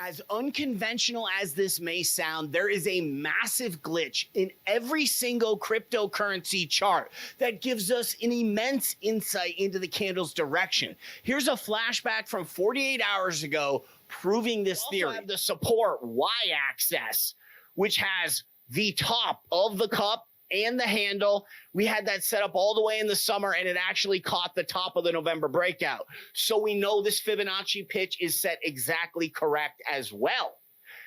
As unconventional as this may sound, there is a massive glitch in every single cryptocurrency chart that gives us an immense insight into the candle's direction. Here's a flashback from 48 hours ago proving this theory. Have the support y-axis, which has the top of the cup and the handle. We had that set up all the way in the summer, and it actually caught the top of the November breakout. So we know this Fibonacci pitch is set exactly correct as well.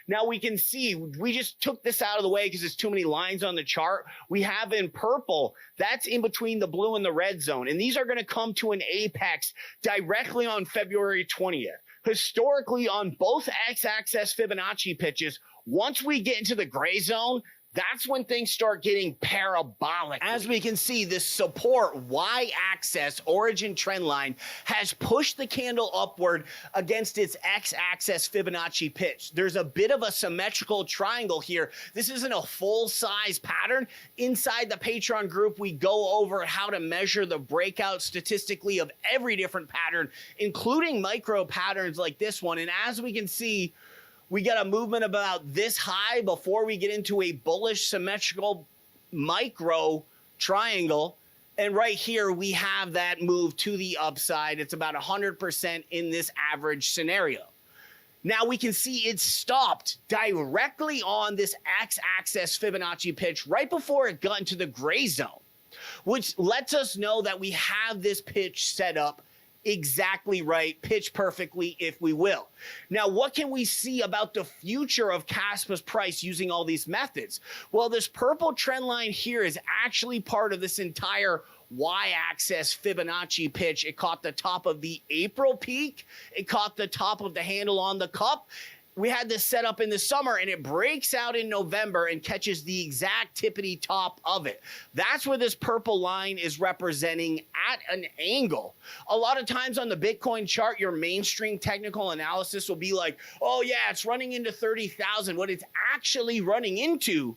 Now we can see, we just took this out of the way because there's too many lines on the chart. We have in purple, that's in between the blue and the red zone. And these are going to come to an apex directly on February 20th. Historically, on both x-axis Fibonacci pitches, once we get into the gray zone, that's when things start getting parabolic. As we can see, this support y-axis origin trend line has pushed the candle upward against its x-axis Fibonacci pitch. There's a bit of a symmetrical triangle here. This isn't a full-size pattern. Inside the Patreon group, we go over how to measure the breakout statistically of every different pattern, including micro patterns like this one. And as we can see, we got a movement about this high before we get into a bullish symmetrical micro triangle. And right here, we have that move to the upside. It's about 100% in this average scenario. Now we can see it stopped directly on this x-axis Fibonacci pitch right before it got into the gray zone, which lets us know that we have this pitch set up exactly right, pitch perfectly, if we will. Now, what can we see about the future of Kaspa's price using all these methods? Well, this purple trend line here is actually part of this entire y-axis Fibonacci pitch. It caught the top of the April peak. It caught the top of the handle on the cup. We had this set up in the summer, and it breaks out in November and catches the exact tippity top of it. That's where this purple line is representing at an angle. A lot of times on the Bitcoin chart, your mainstream technical analysis will be like, oh yeah, it's running into 30,000. What it's actually running into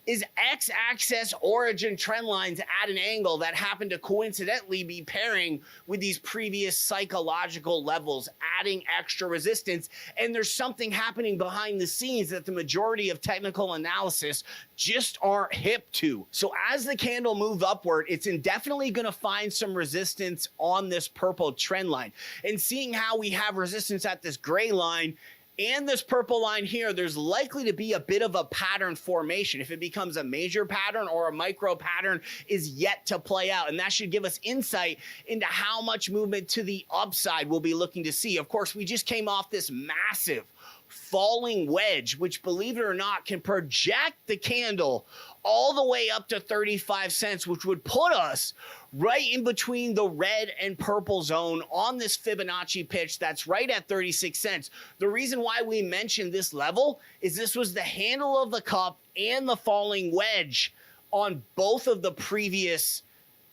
is x-axis origin trend lines at an angle that happen to coincidentally be pairing with these previous psychological levels, adding extra resistance. And there's something happening behind the scenes that the majority of technical analysis just aren't hip to. So as the candle moved upward, it's indefinitely going to find some resistance on this purple trend line. And seeing how we have resistance at this gray line and this purple line here, there's likely to be a bit of a pattern formation. If it becomes a major pattern or a micro pattern is yet to play out. And that should give us insight into how much movement to the upside we'll be looking to see. Of course, we just came off this massive falling wedge, which, believe it or not, can project the candle all the way up to 35 cents, which would put us right in between the red and purple zone on this Fibonacci pitch that's right at 36 cents. The reason why we mentioned this level is this was the handle of the cup and the falling wedge on both of the previous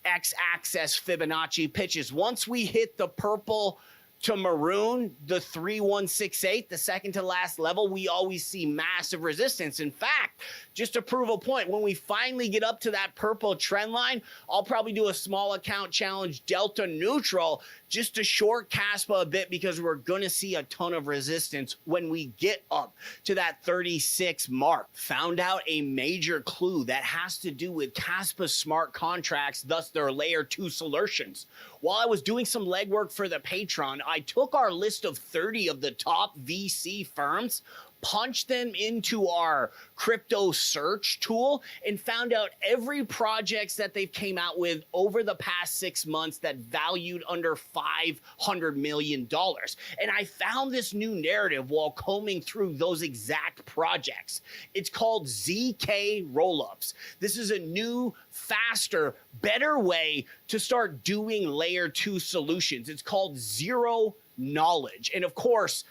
x-axis Fibonacci pitches. Once we hit the purple to maroon, the 3168, the second to last level, we always see massive resistance. In fact, just to prove a point, when we finally get up to that purple trend line, I'll probably do a small account challenge delta neutral just to short Kaspa a bit, because we're going to see a ton of resistance when we get up to that 36 mark. Found out a major clue that has to do with Kaspa's smart contracts, thus their layer 2 solutions. While I was doing some legwork for the Patreon, I took our list of 30 of the top VC firms, punched them into our crypto search tool, and found out every projects that they've came out with over the past 6 months that valued under $500 million. And I found this new narrative while combing through those exact projects. It's called ZK Rollups. This is a new, faster, better way to start doing layer 2 solutions. It's called zero knowledge. And of course,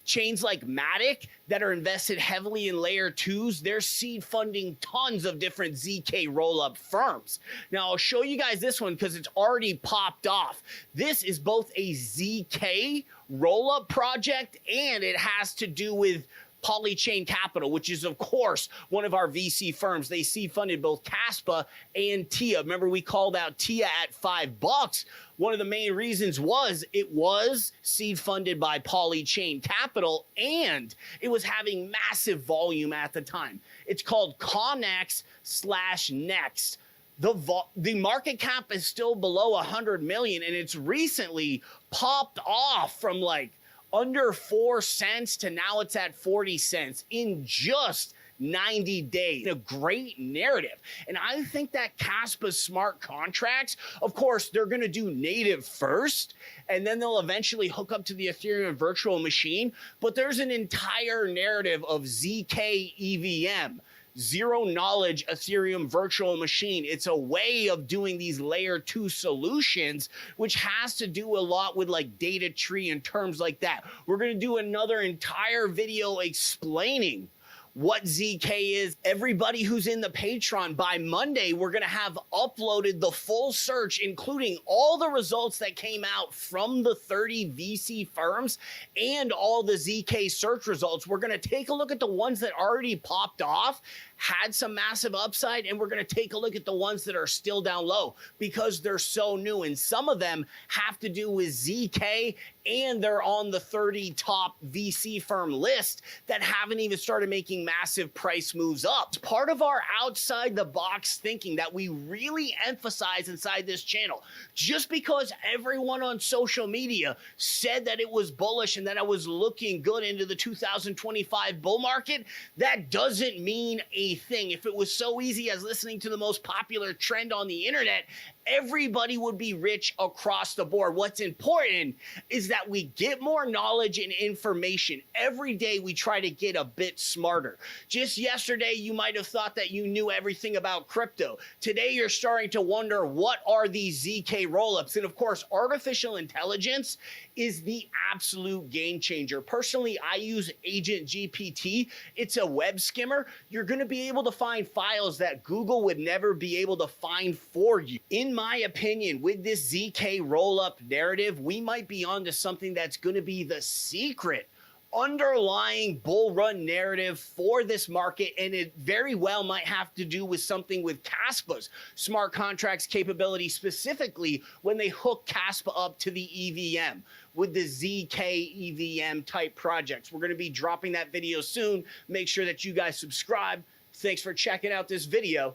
chains like Matic that are invested heavily in layer 2s, they're seed funding tons of different ZK rollup firms. Now, I'll show you guys this one because it's already popped off. This is both a ZK rollup project, and it has to do with Polychain Capital, which is, of course, one of our VC firms. They seed funded both Kaspa and TIA. Remember, we called out TIA at $5. One of the main reasons was it was seed funded by Polychain Capital and it was having massive volume at the time. It's called Connex/Next. The market cap is still below 100 million and it's recently popped off from like under 4 cents to now it's at 40 cents in just 90 days. A great narrative. And I think that Kaspa's smart contracts, of course, they're going to do native first, and then they'll eventually hook up to the Ethereum virtual machine. But there's an entire narrative of zkEVM. Zero knowledge Ethereum virtual machine. It's a way of doing these layer 2 solutions, which has to do a lot with like data tree and terms like that. We're going to do another entire video explaining what zk is. Everybody who's in the Patreon, by Monday, we're going to have uploaded the full search, including all the results that came out from the 30 VC firms and all the zk search results. We're going to take a look at the ones that already popped off, had some massive upside, and we're going to take a look at the ones that are still down low because they're so new. And some of them have to do with zk and they're on the 30 top VC firm list that haven't even started making massive price moves up. It's part of our outside the box thinking that we really emphasize inside this channel. Just because everyone on social media said that it was bullish and that I was looking good into the 2025 bull market, that doesn't mean a thing. If it was so easy as listening to the most popular trend on the internet, everybody would be rich across the board. What's important is that we get more knowledge and information. Every day we try to get a bit smarter. Just yesterday, you might have thought that you knew everything about crypto. Today, you're starting to wonder, what are these zk rollups? And of course, artificial intelligence is the absolute game changer. Personally, I use Agent GPT. It's a web skimmer. You're going to be able to find files that Google would never be able to find for you. In my opinion, with this zk rollup narrative, we might be onto something that's going to be the secret underlying bull run narrative for this market, and it very well might have to do with something with Kaspa's smart contracts capability, specifically when they hook Kaspa up to the EVM with the zkEVM type projects. We're going to be dropping that video soon. Make sure that you guys subscribe. Thanks for checking out this video.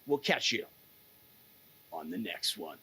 We'll catch you on the next one.